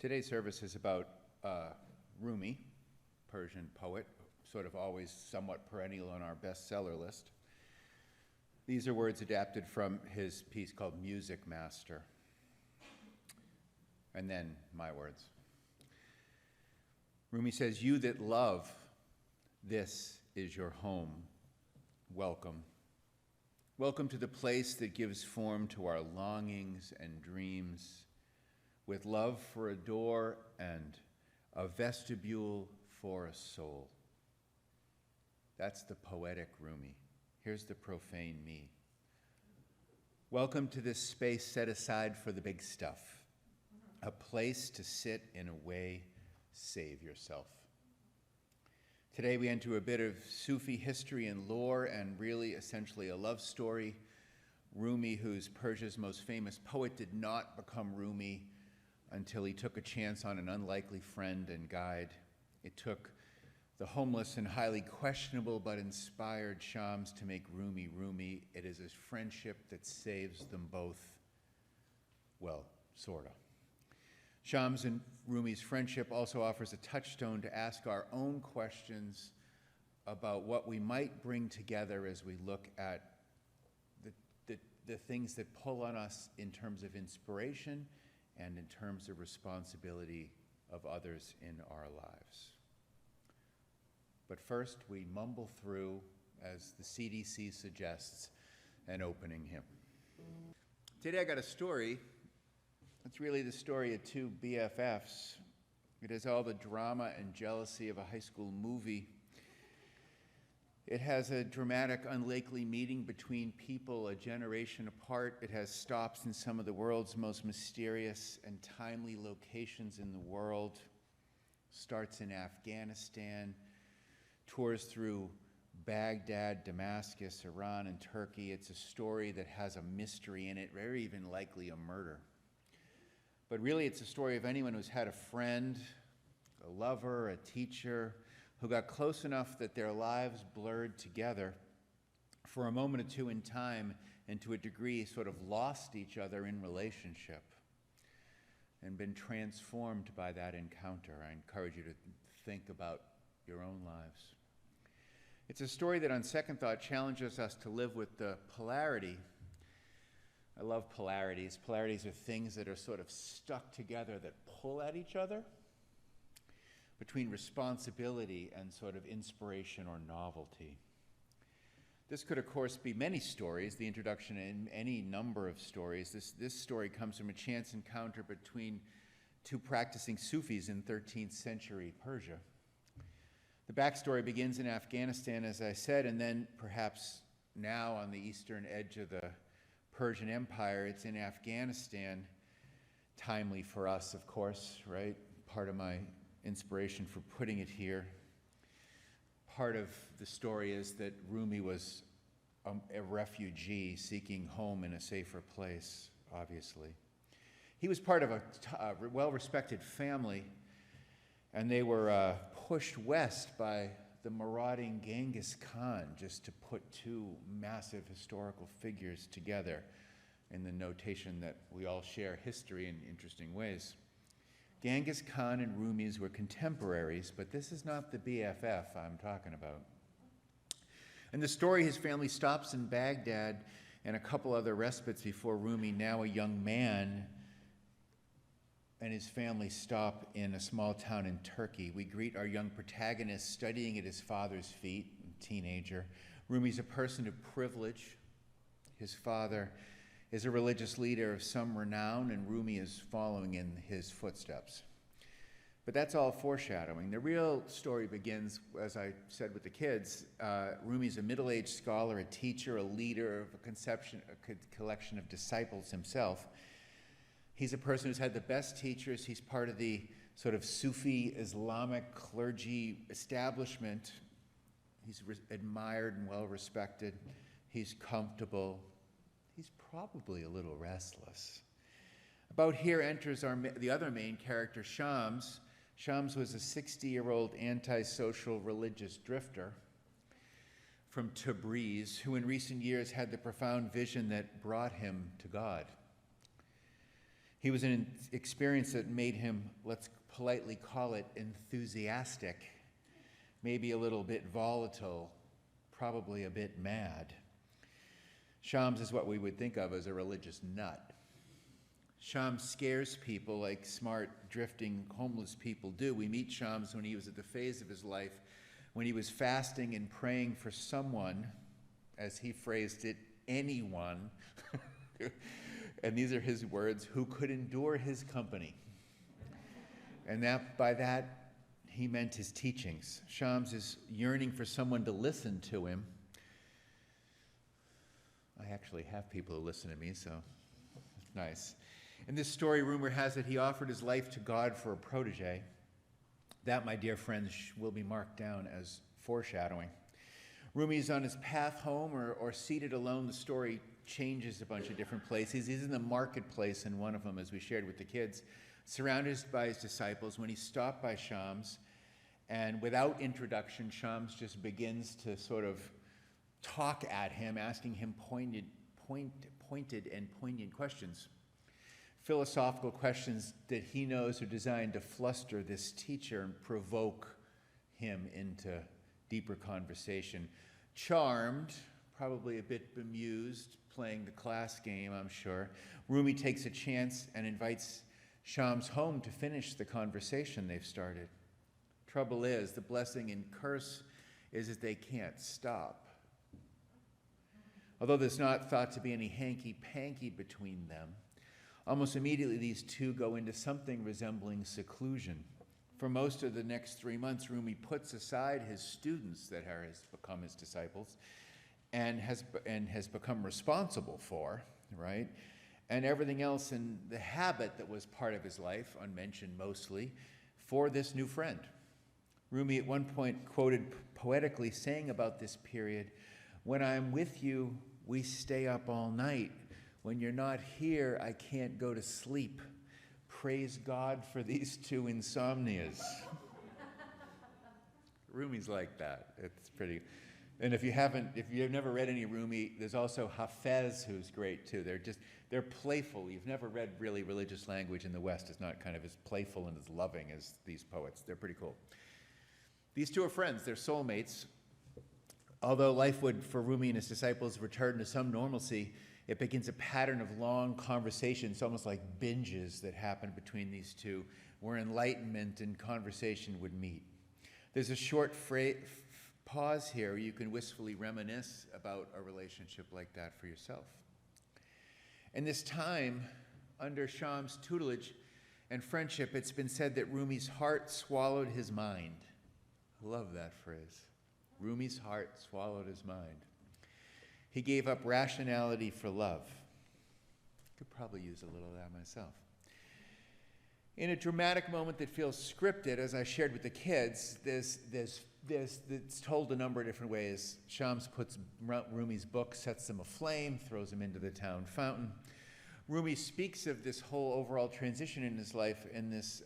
Today's service is about Rumi, Persian poet, sort of always somewhat perennial on our bestseller list. These are words adapted from his piece called Music Master. And then my words. Rumi says, "You that love, this is your home. Welcome. Welcome to the place that gives form to our longings and dreams, with love for a door and a vestibule for a soul." That's the poetic Rumi. Here's the profane me. Welcome to this space set aside for the big stuff, a place to sit in a way, save yourself. Today we enter a bit of Sufi history and lore and really essentially a love story. Rumi, who's Persia's most famous poet, did not become Rumi until he took a chance on an unlikely friend and guide. It took the homeless and highly questionable but inspired Shams to make Rumi Rumi. It is his friendship that saves them both. Well, sorta. Shams and Rumi's friendship also offers a touchstone to ask our own questions about what we might bring together as we look at the things that pull on us in terms of inspiration and in terms of responsibility of others in our lives. But first, we mumble through, as the CDC suggests, an opening hymn. Today I got a story. It's really the story of two BFFs. It has all the drama and jealousy of a high school movie. It has a dramatic, unlikely meeting between people a generation apart. It has stops in some of the world's most mysterious and timely locations in the world. Starts in Afghanistan, tours through Baghdad, Damascus, Iran, and Turkey. It's a story that has a mystery in it, very even likely a murder. But really, it's a story of anyone who's had a friend, a lover, a teacher, who got close enough that their lives blurred together for a moment or two in time, and to a degree sort of lost each other in relationship and been transformed by that encounter. I encourage you to think about your own lives. It's a story that on second thought challenges us to live with the polarity. I love polarities. Polarities are things that are sort of stuck together that pull at each other, between responsibility and sort of inspiration or novelty. This could, of course, be many stories, the introduction in any number of stories. This story comes from a chance encounter between two practicing Sufis in 13th century Persia. The backstory begins in Afghanistan, as I said, and then perhaps now on the eastern edge of the Persian Empire. It's in Afghanistan, timely for us, of course, right? Part of my inspiration for putting it here. Part of the story is that Rumi was a refugee seeking home in a safer place, obviously. He was part of a well-respected family, and they were pushed west by the marauding Genghis Khan, just to put two massive historical figures together in the notation that we all share history in interesting ways. Genghis Khan and Rumi's were contemporaries, but this is not the BFF I'm talking about. In the story, his family stops in Baghdad and a couple other respites before Rumi, now a young man, and his family stop in a small town in Turkey. We greet our young protagonist studying at his father's feet, a teenager. Rumi's a person of privilege. His father is a religious leader of some renown, and Rumi is following in his footsteps. But that's all foreshadowing. The real story begins, as I said with the kids. Rumi's a middle-aged scholar, a teacher, a leader of a collection of disciples himself. He's a person who's had the best teachers. He's part of the sort of Sufi Islamic clergy establishment. He's admired and well-respected. He's comfortable. He's probably a little restless. About here enters the other main character, Shams. Shams was a 60-year-old antisocial religious drifter from Tabriz, who in recent years had the profound vision that brought him to God. He was an experience that made him, let's politely call it, enthusiastic, maybe a little bit volatile, probably a bit mad. Shams is what we would think of as a religious nut. Shams scares people like smart, drifting, homeless people do. We meet Shams when he was at the phase of his life when he was fasting and praying for someone, as he phrased it, anyone, and these are his words, who could endure his company. And by that, he meant his teachings. Shams is yearning for someone to listen to him. I actually have people who listen to me, so it's nice. In this story, rumor has it he offered his life to God for a protege. That, my dear friends, will be marked down as foreshadowing. Rumi is on his path home or seated alone. The story changes a bunch of different places. He's in the marketplace in one of them, as we shared with the kids, surrounded by his disciples, when he's stopped by Shams. And without introduction, Shams just begins to sort of talk at him, asking him pointed and poignant questions. Philosophical questions that he knows are designed to fluster this teacher and provoke him into deeper conversation. Charmed, probably a bit bemused, playing the class game, I'm sure, Rumi takes a chance and invites Shams home to finish the conversation they've started. Trouble is, the blessing and curse is that they can't stop. Although there's not thought to be any hanky-panky between them, almost immediately, these two go into something resembling seclusion. For most of the next 3 months, Rumi puts aside his students that has become his disciples and has become responsible for, right? And everything else in the habit that was part of his life, unmentioned mostly, for this new friend. Rumi at one point quoted poetically saying about this period, "When I'm with you, we stay up all night. When you're not here, I can't go to sleep. Praise God for these two insomnias." Rumi's like that. It's pretty. And if you've never read any Rumi, there's also Hafez, who's great too. They're playful. You've never read really religious language in the West. It's not kind of as playful and as loving as these poets. They're pretty cool. These two are friends. They're soulmates. Although life would, for Rumi and his disciples, return to some normalcy, it begins a pattern of long conversations, almost like binges that happen between these two, where enlightenment and conversation would meet. There's a short pause here where you can wistfully reminisce about a relationship like that for yourself. In this time, under Shams' tutelage and friendship, it's been said that Rumi's heart swallowed his mind. I love that phrase. Rumi's heart swallowed his mind. He gave up rationality for love. Could probably use a little of that myself. In a dramatic moment that feels scripted, as I shared with the kids, it's told a number of different ways. Shams puts Rumi's book, sets them aflame, throws him into the town fountain. Rumi speaks of this whole overall transition in his life in this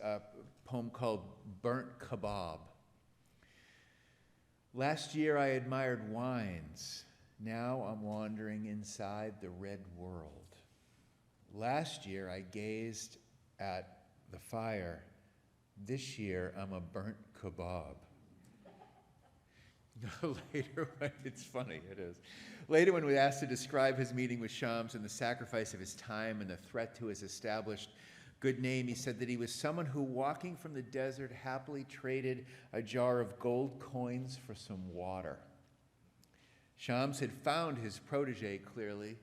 poem called Burnt Kebab. Last year I admired wines. Now I'm wandering inside the red world. Last year I gazed at the fire. This year I'm a burnt kebab. Later, it's funny, it is. Later, when we asked to describe his meeting with Shams and the sacrifice of his time and the threat to his established good name, he said that he was someone who, walking from the desert, happily traded a jar of gold coins for some water. Shams had found his protege, clearly,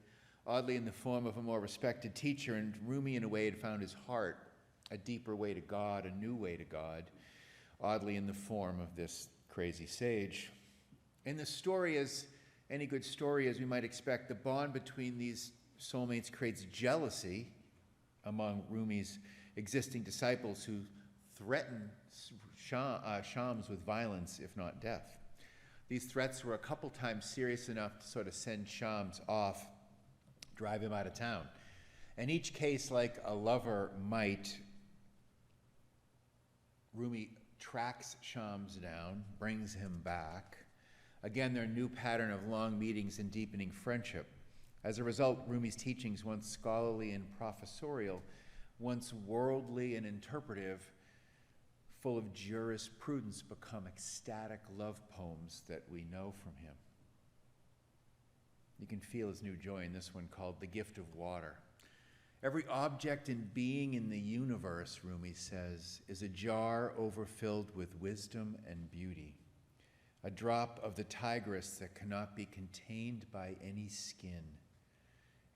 oddly in the form of a more respected teacher, and Rumi, in a way, had found his heart, a deeper way to God, a new way to God, oddly in the form of this crazy sage. In the story, as any good story, as we might expect, the bond between these soulmates creates jealousy among Rumi's existing disciples who threaten Shams with violence, if not death. These threats were a couple times serious enough to sort of send Shams off, drive him out of town. In each case, like a lover might, Rumi tracks Shams down, brings him back. Again, their new pattern of long meetings and deepening friendship. As a result, Rumi's teachings, once scholarly and professorial, once worldly and interpretive, full of jurisprudence, become ecstatic love poems that we know from him. You can feel his new joy in this one called The Gift of Water. Every object and being in the universe, Rumi says, is a jar overfilled with wisdom and beauty, a drop of the Tigris that cannot be contained by any skin.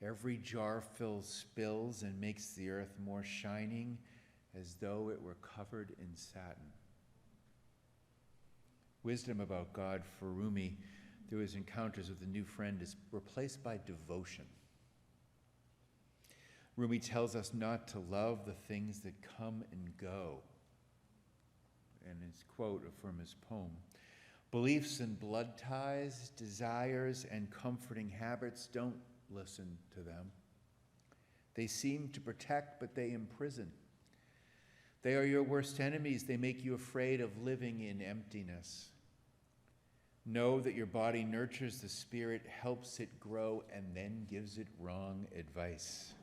Every jar-fill spills and makes the earth more shining as though it were covered in satin. Wisdom about God for Rumi through his encounters with a new friend is replaced by devotion. Rumi tells us not to love the things that come and go. And his quote from his poem, beliefs and blood ties, desires and comforting habits, don't listen to them. They seem to protect, but they imprison. They are your worst enemies. They make you afraid of living in emptiness. Know that your body nurtures the spirit, helps it grow, and then gives it wrong advice.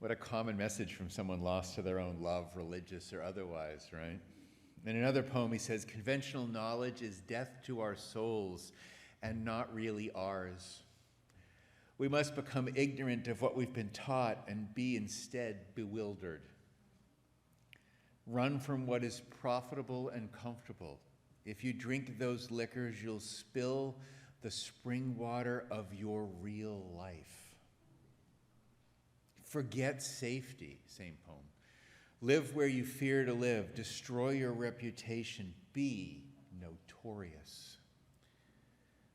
What a common message from someone lost to their own love, religious or otherwise, right? In another poem, he says, conventional knowledge is death to our souls and not really ours. We must become ignorant of what we've been taught and be instead bewildered. Run from what is profitable and comfortable. If you drink those liquors, you'll spill the spring water of your real life. Forget safety, same poem. Live where you fear to live. Destroy your reputation. Be notorious.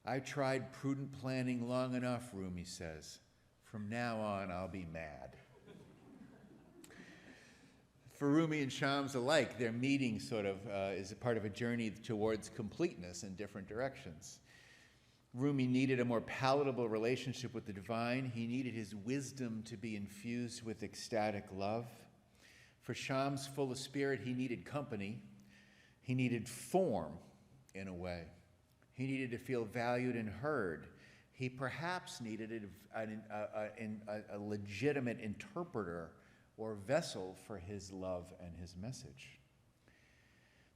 I tried prudent planning long enough, Rumi says. From now on, I'll be mad. For Rumi and Shams alike, their meeting sort of is a part of a journey towards completeness in different directions. Rumi needed a more palatable relationship with the divine. He needed his wisdom to be infused with ecstatic love. For Shams, full of spirit, he needed company. He needed form, in a way. He needed to feel valued and heard. He perhaps needed a legitimate interpreter or vessel for his love and his message.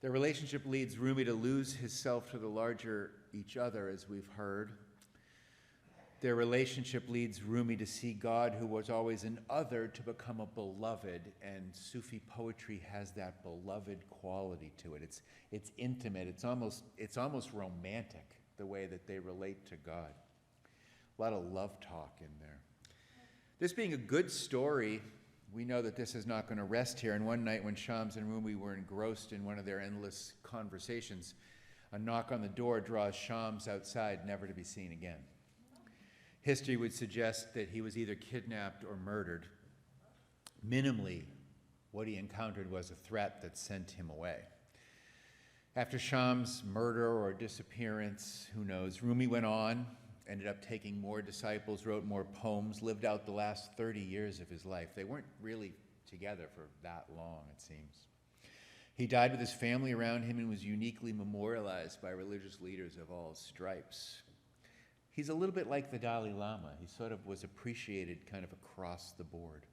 Their relationship leads Rumi to lose his self to the larger each other, as we've heard. Their relationship leads Rumi to see God, who was always an other, to become a beloved, and Sufi poetry has that beloved quality to it. It's intimate, it's almost romantic, the way that they relate to God. A lot of love talk in there. This being a good story, we know that this is not going to rest here. And one night when Shams and Rumi were engrossed in one of their endless conversations, a knock on the door draws Shams outside, never to be seen again. History would suggest that he was either kidnapped or murdered. Minimally, what he encountered was a threat that sent him away. After Shams' murder or disappearance, who knows, Rumi went on, ended up taking more disciples, wrote more poems, lived out the last 30 years of his life. They weren't really together for that long, it seems. He died with his family around him and was uniquely memorialized by religious leaders of all stripes. He's a little bit like the Dalai Lama. He sort of was appreciated kind of across the board.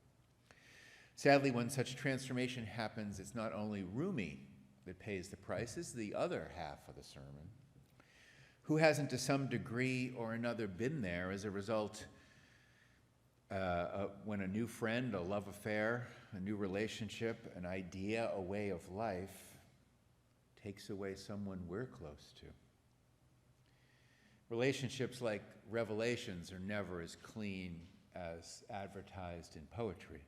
Sadly, when such transformation happens, it's not only Rumi that pays the price, it's the other half of the sermon. Who hasn't to some degree or another been there as a result when a new friend, a love affair, a new relationship, an idea, a way of life takes away someone we're close to? Relationships like revelations are never as clean as advertised in poetry.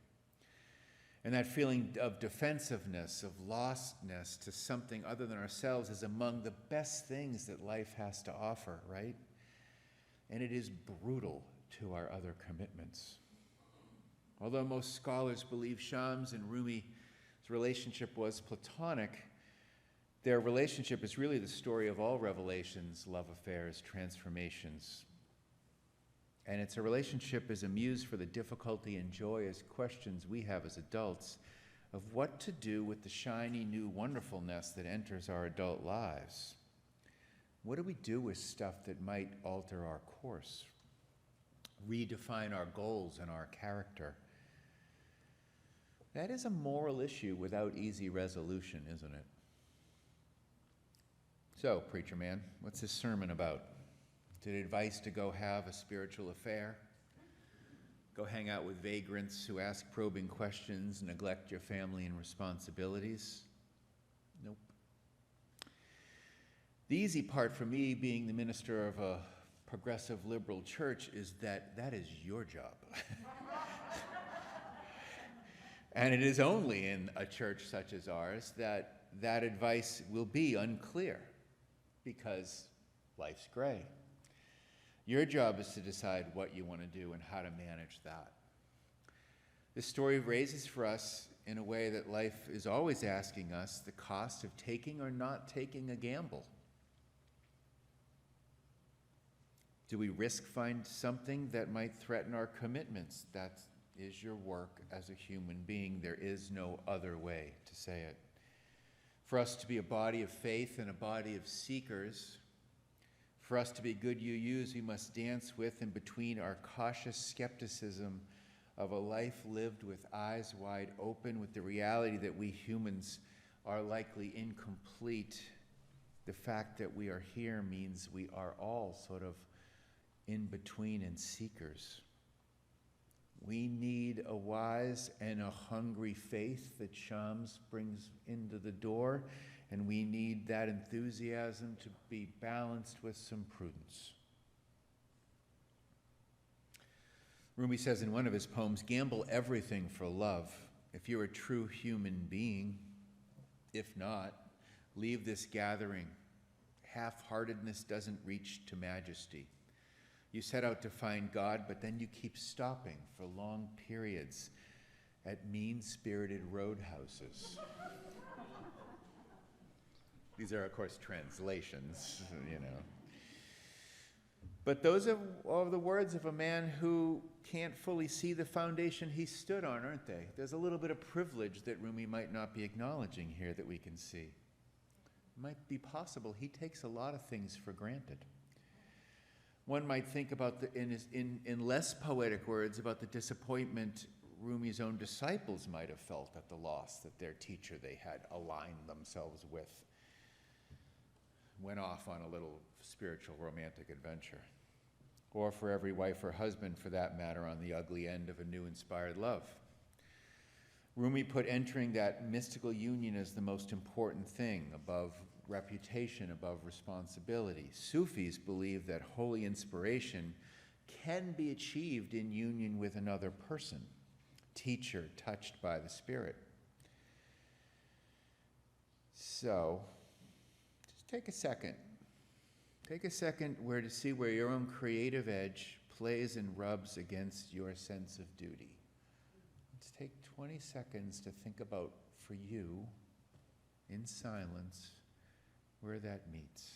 And that feeling of defensiveness, of lostness to something other than ourselves is among the best things that life has to offer, right? And it is brutal to our other commitments. Although most scholars believe Shams and Rumi's relationship was platonic, their relationship is really the story of all revelations, love affairs, transformations. And it's a relationship as a muse for the difficulty and joy as questions we have as adults of what to do with the shiny new wonderfulness that enters our adult lives. What do we do with stuff that might alter our course? redefine our goals and our character. That is a moral issue without easy resolution, isn't it? So, preacher man, what's this sermon about? Is it advice to go have a spiritual affair? Go hang out with vagrants who ask probing questions, neglect your family and responsibilities? Nope. The easy part for me, being the minister of a progressive liberal church, is that that is your job. And it is only in a church such as ours that that advice will be unclear, because life's gray. Your job is to decide what you want to do and how to manage that. This story raises for us, in a way that life is always asking us, the cost of taking or not taking a gamble. Do we risk find something that might threaten our commitments? That is your work as a human being. There is no other way to say it. For us to be a body of faith and a body of seekers, for us to be good UUs, we must dance with and between our cautious skepticism of a life lived with eyes wide open, with the reality that we humans are likely incomplete. The fact that we are here means we are all sort of in between and seekers. We need a wise and a hungry faith that Shams brings into the door, and we need that enthusiasm to be balanced with some prudence. Rumi says in one of his poems, "Gamble everything for love, if you're a true human being. If not, leave this gathering. Half-heartedness doesn't reach to majesty. You set out to find God, but then you keep stopping for long periods at mean-spirited roadhouses." These are, of course, translations, you know. But those are the words of a man who can't fully see the foundation he stood on, aren't they? There's a little bit of privilege that Rumi might not be acknowledging here that we can see. It might be possible he takes a lot of things for granted. One might think about, in less poetic words, about the disappointment Rumi's own disciples might have felt at the loss that their teacher they had aligned themselves with went off on a little spiritual romantic adventure. Or for every wife or husband, for that matter, on the ugly end of a new inspired love. Rumi put entering that mystical union as the most important thing, above reputation, above responsibility. Sufis believe that holy inspiration can be achieved in union with another person, teacher touched by the Spirit. So, just take a second. Take a second to see where your own creative edge plays and rubs against your sense of duty. Let's take 20 seconds to think about, for you, in silence, where that meets.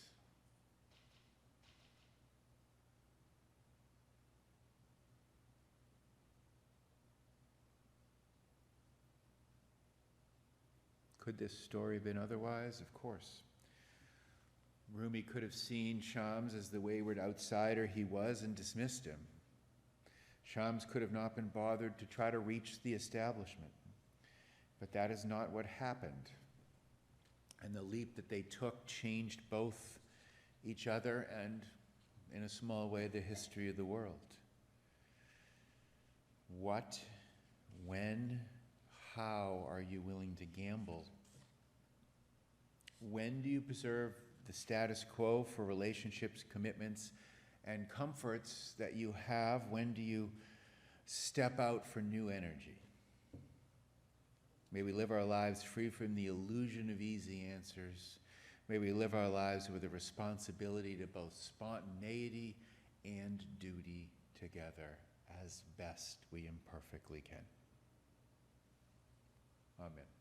Could this story have been otherwise? Of course. Rumi could have seen Shams as the wayward outsider he was and dismissed him. Shams could have not been bothered to try to reach the establishment. But that is not what happened. And the leap that they took changed both each other and, in a small way, the history of the world. What, when, how are you willing to gamble? When do you preserve the status quo for relationships, commitments, and comforts that you have? When do you step out for new energy? May we live our lives free from the illusion of easy answers. May we live our lives with a responsibility to both spontaneity and duty together as best we imperfectly can. Amen.